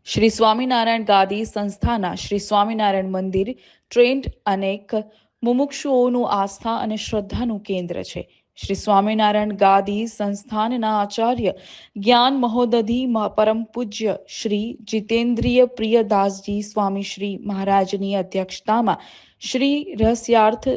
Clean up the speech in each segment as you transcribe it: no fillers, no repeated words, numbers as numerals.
શ્રી સ્વામિનારાયણ ગાદી સંસ્થાના શ્રી સ્વામિનારાયણ મંદિર ટ્રેન્ડ અનેક મુમુક્ષુઓનું આસ્થા અને શ્રદ્ધાનું કેન્દ્ર છે. શ્રી સ્વામિનારાયણ ગાદી સંસ્થાનના આચાર્ય જ્ઞાન મહોદધિ પરમ પૂજ્ય શ્રી જીતેન્દ્રિય પ્રિયદાસજી સ્વામી શ્રી મહારાજની અધ્યક્ષતામાં શ્રી રહસ્યાર્થ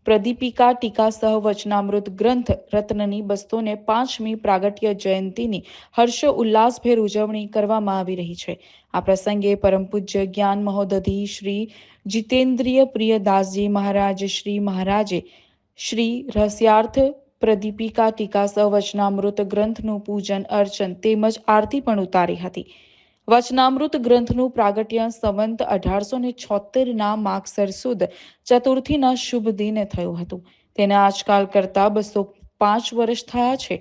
પ્રદીપિકા ટીકા સહ વચનામૃત ગ્રંથ રત્નની 205મી પ્રાગટ્ય જયંતિની હર્ષ ઉલ્લાસભેર ઉજવણી કરવામાં આવી રહી છે. આ પ્રસંગે પરમ પૂજ્ય જ્ઞાન મહોદધિ શ્રી જીતેન્દ્રિય પ્રિયદાસજી મહારાજ શ્રી મહારાજે શ્રી રહસ્યાર્થ પ્રદીપિકા ટીકા સહ વચનામૃત ગ્રંથનું પૂજન અર્ચન તેમજ આરતી પણ ઉતારી હતી. વચનામૃત ગ્રંથનું પ્રાગટ્ય સંવંત 1876ના માગસર સુદ ચતુર્થીના શુભ દિને થયું હતું. તેને આજકાલ કરતા 205 વર્ષ થયા છે.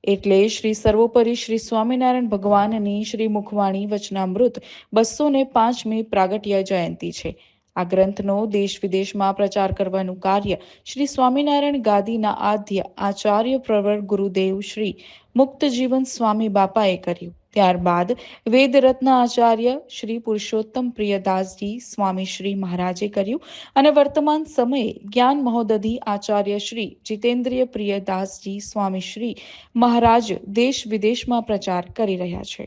એટલે શ્રી સર્વોપરી શ્રી સ્વામિનારાયણ ભગવાનની શ્રી મુખવાણી વચનામૃત 205મી પ્રાગટ્ય જયંતિ છે. આ ગ્રંથનો દેશ વિદેશમાં પ્રચાર કરવાનું કાર્ય શ્રી સ્વામિનારાયણ ગાદીના આદ્ય આચાર્ય પ્રવર ગુરુદેવ શ્રી મુક્તજીવન સ્વામી બાપાએ કર્યું. ત્યારબાદ વેદરત્ન આચાર્ય શ્રી પુરુષોત્તમ પ્રિયદાસજી સ્વામી શ્રી મહારાજે કર્યું અને વર્તમાન સમયે જ્ઞાન મહોદધિ આચાર્ય શ્રી જીતેન્દ્રિય પ્રિયદાસજી સ્વામી શ્રી મહારાજ દેશ વિદેશમાં પ્રચાર કરી રહ્યા છે.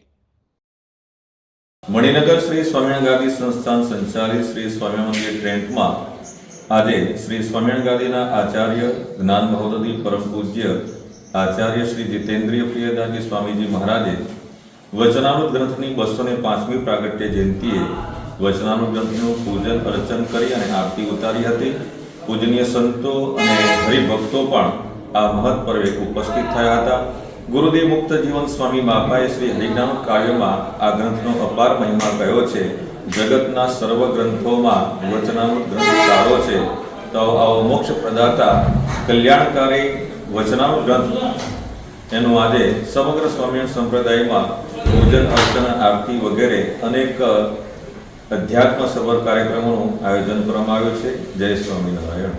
મણિનગર શ્રી સ્વામિનારાયણ ગાદી સંસ્થાન સંચાલિત શ્રી સ્વામિનારાયણ મંદિર ટ્રેન્ટમાં આજે શ્રી સ્વામિનારાયણ ગાદીના આચાર્ય જ્ઞાન મહોદધિ પરમ પૂજ્ય આચાર્ય શ્રી જીતેન્દ્રિય પ્રિયદાસજી સ્વામીજી મહારાજે વચનામૃત ગ્રંથની 205મી પ્રાગટ્ય જયંતિએ વચનામૃત ગ્રંથનું પૂજન અર્ચન કરી અને આરતી ઉતારી હતી. પૂજનીય સંતો અને હરિભક્તો પણ આ મહત પર્વે ઉપસ્થિત થયા હતા. ગુરુદેવ મુક્તજીવન સ્વામી બાપાએ શ્રી હરિજ્ઞાન કાર્યમાં આ ગ્રંથનો અપાર મહિમા કહ્યો છે. જગતના સર્વ ગ્રંથોમાં વચનામૃત ગ્રંથ સારો છે, તો આવો મોક્ષ પ્રદાતા કલ્યાણકારી વચનામૃત ગ્રંથ એનું આજે સમગ્ર સ્વામિનારાયણ સંપ્રદાયમાં પૂજન અર્ચન આરતી વગેરે અનેક અધ્યાત્મ સભર કાર્યક્રમોનું આયોજન કરવામાં આવ્યું છે. જય સ્વામિનારાયણ.